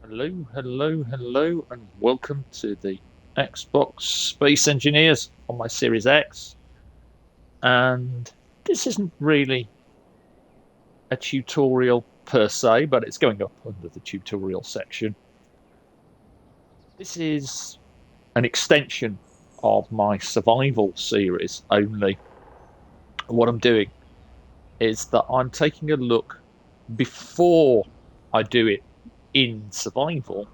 Hello, hello, hello, and welcome to the Xbox Space Engineers on my Series X. And this isn't really a tutorial per se, but it's going up under the tutorial section. This is an extension of my survival series only. What I'm doing is that I'm taking a look before I do it in survival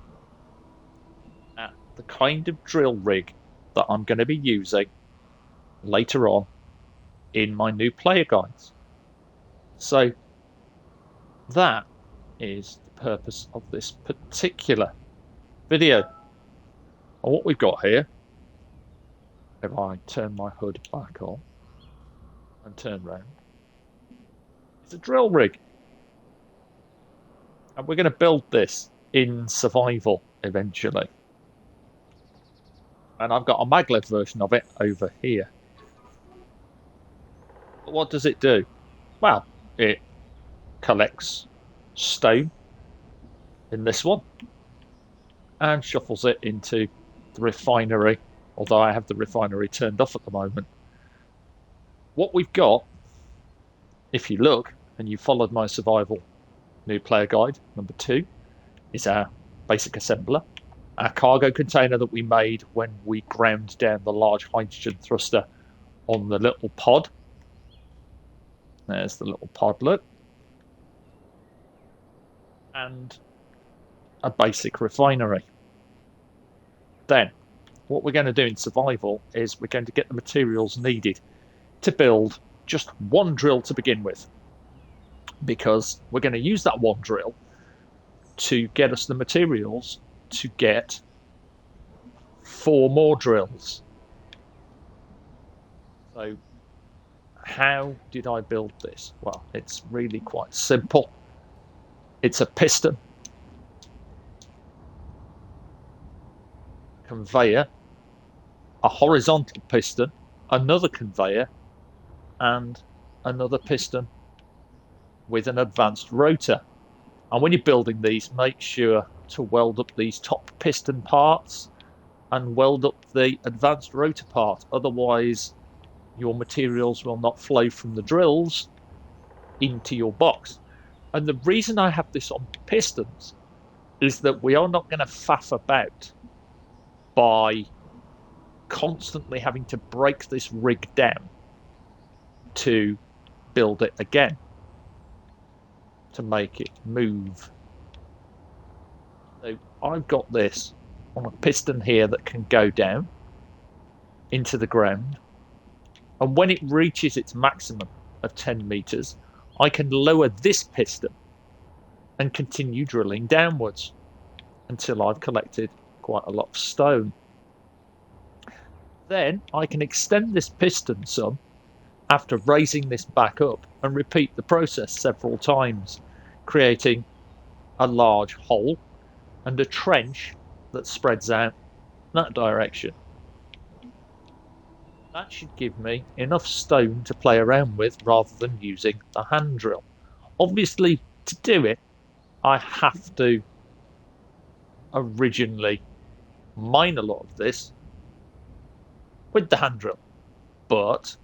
at the kind of drill rig that I'm going to be using later on in my new player guides. So that is the purpose of this particular video. And what we've got here, if I turn my hood back on and turn around, it's a drill rig. And we're going to build this in survival eventually. And I've got a maglev version of it over here. But what does it do? Well, it collects stone in this one and shuffles it into the refinery, although I have the refinery turned off at the moment. What we've got, if you look and you followed my survival new player guide number 2, is our basic assembler, our cargo container that we made when we ground down the large hydrogen thruster on the little pod. There's the little podlet. And a basic refinery. Then, what we're going to do in survival is we're going to get the materials needed to build just one drill to begin with. Because we're going to use that one drill to get us the materials to get 4 more drills. So, how did I build this? Well, it's really quite simple. It's a piston, conveyor, a horizontal piston, another conveyor, and another piston with an advanced rotor. And when you're building these, make sure to weld up these top piston parts and weld up the advanced rotor part. Otherwise, your materials will not flow from the drills into your box. And the reason I have this on pistons is that we are not going to faff about by constantly having to break this rig down to build it again, to make it move. So I've got this on a piston here that can go down into the ground, and when it reaches its maximum of 10 meters, I can lower this piston and continue drilling downwards until I've collected quite a lot of stone. Then I can extend this piston some after raising this back up and repeat the process several times, creating a large hole and a trench that spreads out that direction. That should give me enough stone to play around with rather than using the hand drill. Obviously, to do it, I have to originally mine a lot of this with the hand drill. But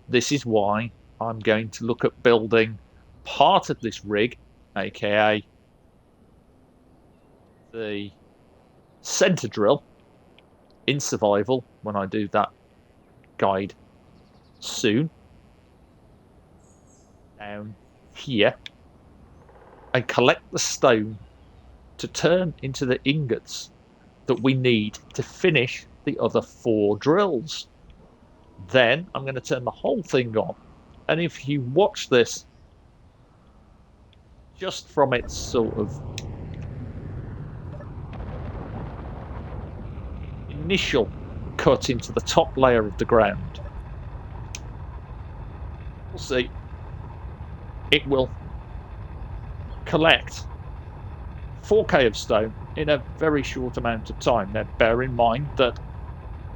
this is why I'm going to look at building part of this rig, aka the center drill, in survival when I do that guide soon, down here, and collect the stone to turn into the ingots that we need to finish the other 4 drills. Then I'm going to turn the whole thing on, and if you watch this just from its sort of initial cut into the top layer of the ground, we'll see it will collect 4k of stone in a very short amount of time. Now bear in mind that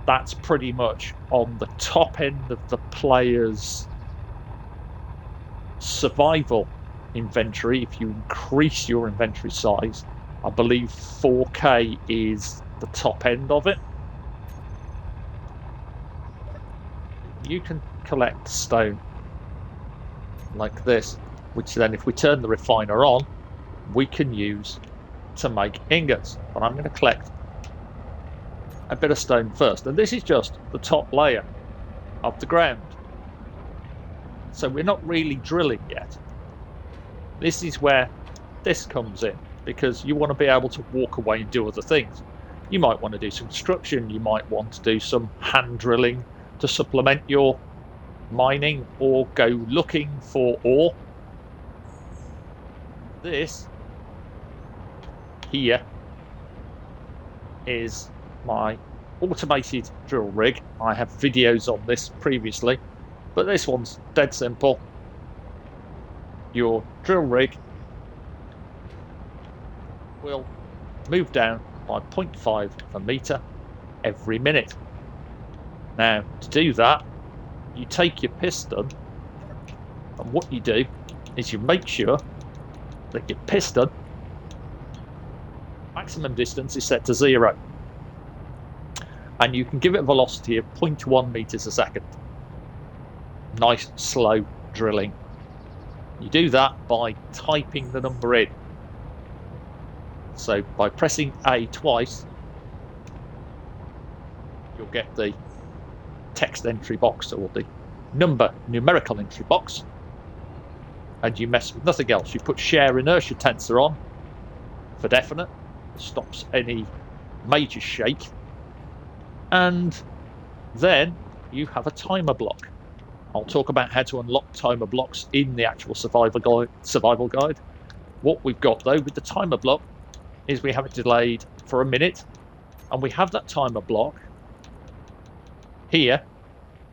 that's pretty much on the top end of the player's survival inventory. If you increase your inventory size, I believe 4K is the top end of it. You can collect stone like this, which then if we turn the refiner on, we can use to make ingots. But I'm going to collect a bit of stone first, and this is just the top layer of the ground, so we're not really drilling yet. This is where this comes in, because you want to be able to walk away and do other things. You might want to do some construction, you might want to do some hand drilling to supplement your mining, or go looking for ore. This here is my automated drill rig. I have videos on this previously, but this one's dead simple. Your drill rig will move down by 0.5 of a meter every minute. Now, to do that, you take your piston, and what you do is you make sure that your piston maximum distance is set to 0, and you can give it a velocity of 0.1 meters a second. Nice slow drilling. You do that by typing the number in. So by pressing A twice, you'll get the text entry box, or the numerical entry box, and you mess with nothing else. You put share inertia tensor on for definite, stops any major shake, and then you have a timer block. I'll talk about how to unlock timer blocks in the actual survival guide. What we've got though with the timer block is we have it delayed for a minute, and we have that timer block here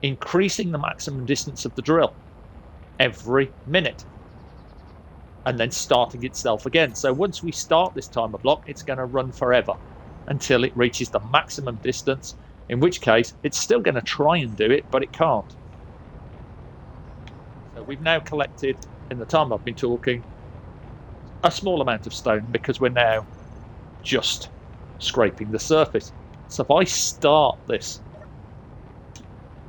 increasing the maximum distance of the drill every minute, and then starting itself again. So once we start this timer block, it's going to run forever until it reaches the maximum distance, in which case it's still going to try and do it, but it can't. So we've now collected, in the time I've been talking, a small amount of stone, because we're now just scraping the surface. So if I start this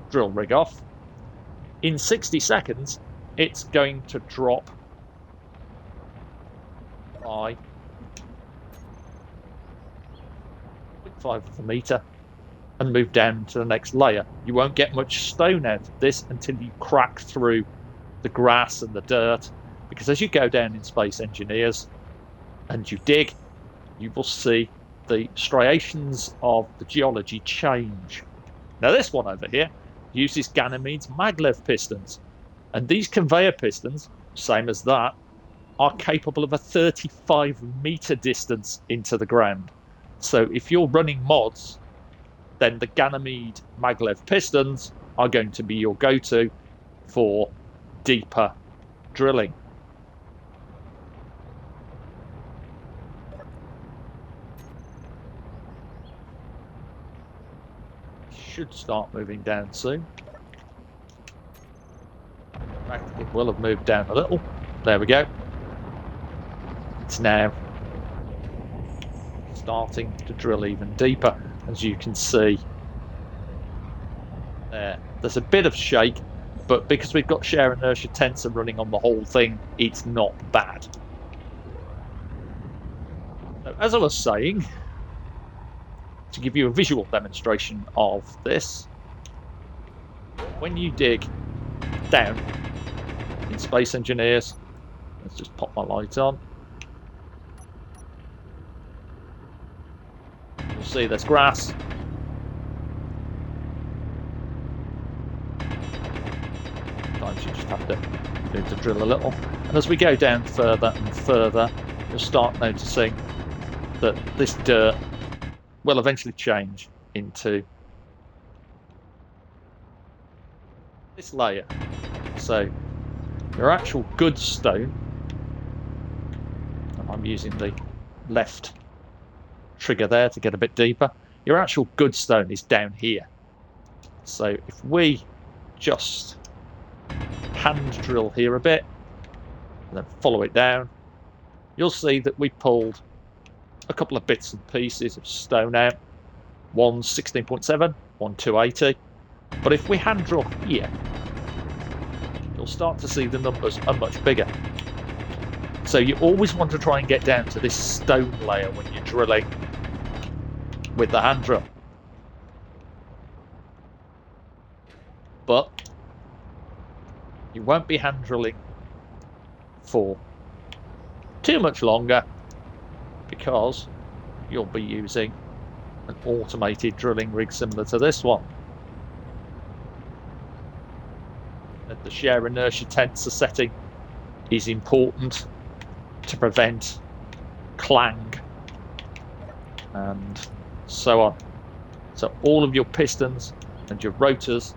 drill rig off, in 60 seconds it's going to drop by 0.5 of a meter and move down to the next layer. You won't get much stone out of this until you crack through the grass and the dirt, because as you go down in Space Engineers and you dig, you will see the striations of the geology change. Now this one over here uses Ganymede's maglev pistons, and these conveyor pistons, same as that, are capable of a 35 meter distance into the ground. So if you're running mods, then the Ganymede maglev pistons are going to be your go-to for deeper drilling. Should start moving down soon. In fact, it will have moved down a little. There we go. It's now starting to drill even deeper, as you can see there. There's a bit of shake, but because we've got share inertia tensor running on the whole thing, it's not bad. So, as I was saying, to give you a visual demonstration of this, when you dig down in Space Engineers, let's just pop my light on, you'll see there's grass. Sometimes you just have to need to drill a little, and as we go down further and further, you'll start noticing that this dirt will eventually change into this layer. So your actual good stone, and I'm using the left trigger there to get a bit deeper, your actual good stone is down here. So if we just hand drill here a bit and then follow it down, you'll see that we pulled a couple of bits and pieces of stone out. One's 16.7, one 280. But if we hand drill here, you'll start to see the numbers are much bigger. So you always want to try and get down to this stone layer when you're drilling with the hand drill. But you won't be hand drilling for too much longer because you'll be using an automated drilling rig similar to this one. And the shear inertia tensor setting is important to prevent clang and so on. So all of your pistons and your rotors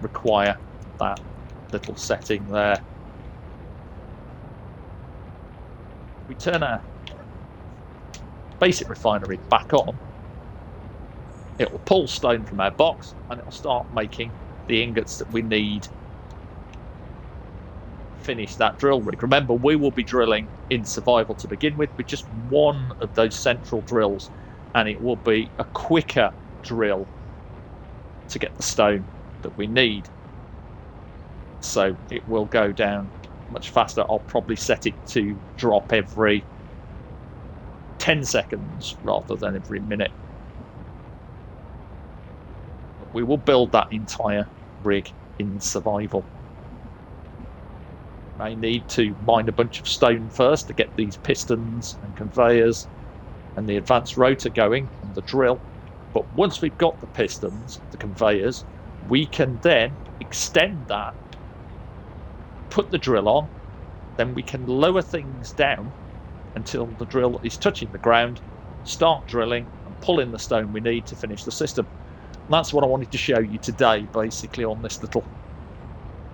require that little setting there. We turn our basic refinery back on, it will pull stone from our box and it will start making the ingots that we need. Finish that drill rig. Remember, we will be drilling in survival to begin with just one of those central drills, and it will be a quicker drill to get the stone that we need. So it will go down much faster. I'll probably set it to drop every 10 seconds rather than every minute. We will build that entire rig in survival. May need to mine a bunch of stone first to get these pistons and conveyors and the advanced rotor going and the drill. But once we've got the pistons, the conveyors, we can then extend that, put the drill on, then we can lower things down until the drill is touching the ground, start drilling and pull in the stone we need to finish the system. And that's what I wanted to show you today, basically, on this little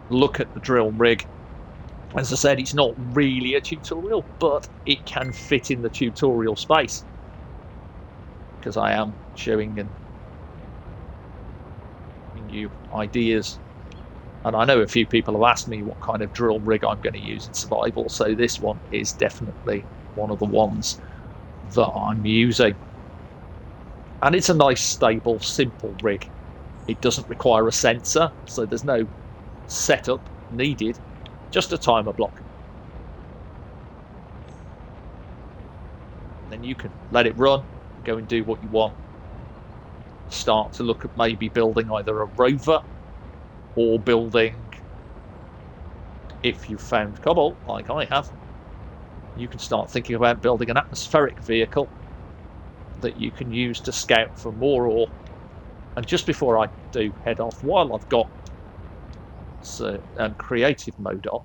look at the drill rig. As I said, it's not really a tutorial, but it can fit in the tutorial space because I am showing and giving you ideas. And I know a few people have asked me what kind of drill rig I'm going to use in survival, so this one is definitely one of the ones that I'm using. And it's a nice, stable, simple rig. It doesn't require a sensor, so there's no setup needed. Just a timer block. Then you can let it run, go and do what you want. Start to look at maybe building either a rover or building, if you've found cobalt like I have, you can start thinking about building an atmospheric vehicle that you can use to scout for more ore. And just before I do head off, while I've got creative mode on,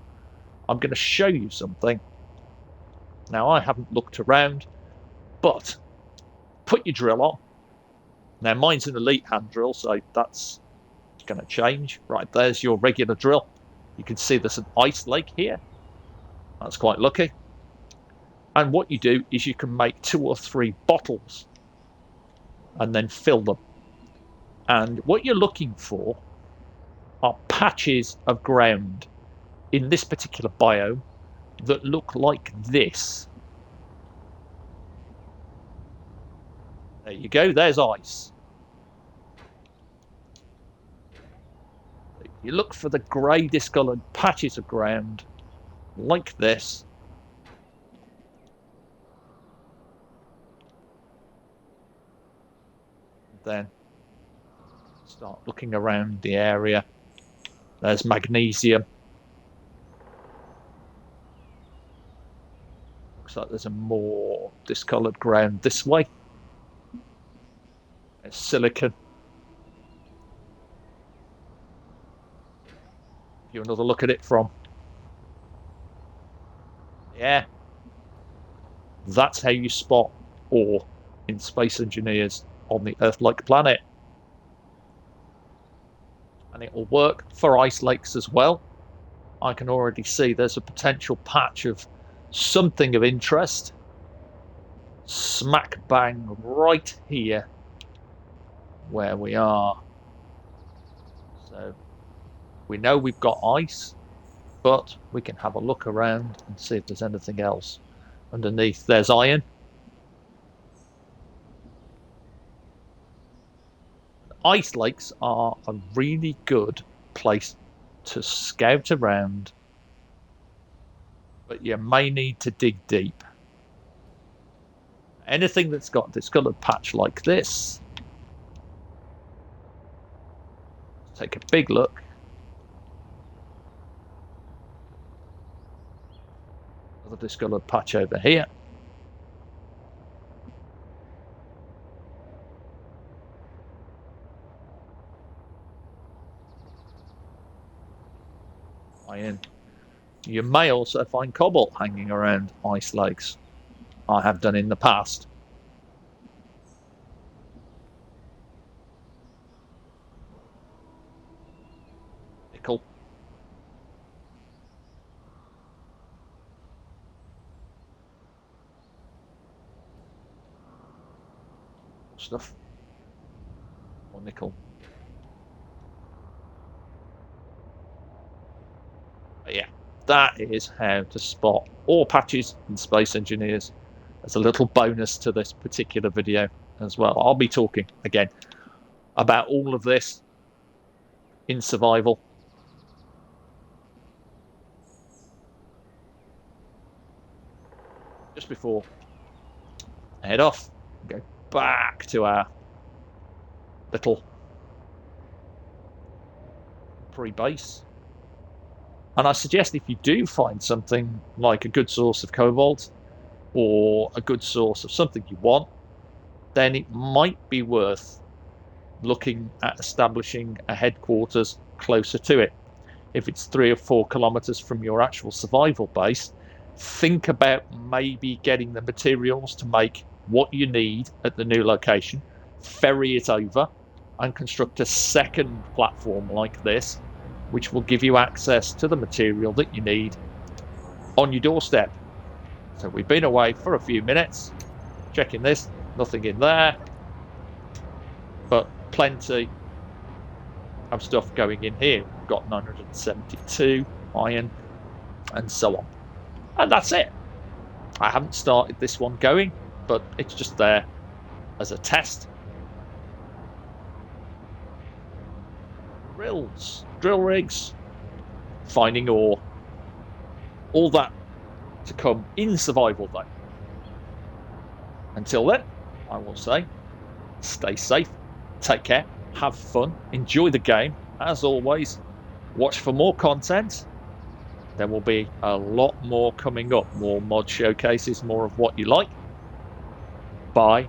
I'm going to show you something. Now, I haven't looked around, but put your drill on. Now, mine's an elite hand drill, so that's going to change. Right, there's your regular drill. You can see there's an ice lake here. That's quite lucky. And what you do is you can make 2 or 3 bottles and then fill them. And what you're looking for are patches of ground in this particular biome that look like this. There you go, there's ice. You look for the grey discoloured patches of ground like this. Then start looking around the area. There's magnesium. Looks like there's a more discoloured ground this way. There's silicon. Give you another look at it from. Yeah. That's how you spot ore in Space Engineers on the Earth-like planet. And it will work for ice lakes as well. I can already see there's a potential patch of something of interest. Smack bang right here where we are. So we know we've got ice, but we can have a look around and see if there's anything else underneath. There's iron. ice lakes are a really good place to scout around, but you may need to dig deep. Anything that's got discoloured patch like this, take a big look. Another discoloured patch over here. Iron. You may also find cobalt hanging around ice lakes. I have done in the past. Nickel. Stuff. Or nickel. But yeah, that is how to spot ore patches in Space Engineers. As a little bonus to this particular video as well. I'll be talking again about all of this in survival. Just before I head off, go back to our little pre-base. And I suggest if you do find something like a good source of cobalt or a good source of something you want, then it might be worth looking at establishing a headquarters closer to it. If it's 3 or 4 kilometers from your actual survival base, think about maybe getting the materials to make what you need at the new location, ferry it over, and construct a second platform like this, which will give you access to the material that you need on your doorstep. So we've been away for a few minutes, checking this, nothing in there, but plenty of stuff going in here. We've got 972 iron and so on. And that's it. I haven't started this one going, but it's just there as a test. Drills, drill rigs, finding ore, all that to come in survival day. Until then, I will say, stay safe, take care, have fun, enjoy the game. As always, watch for more content. There will be a lot more coming up, more mod showcases, more of what you like. Bye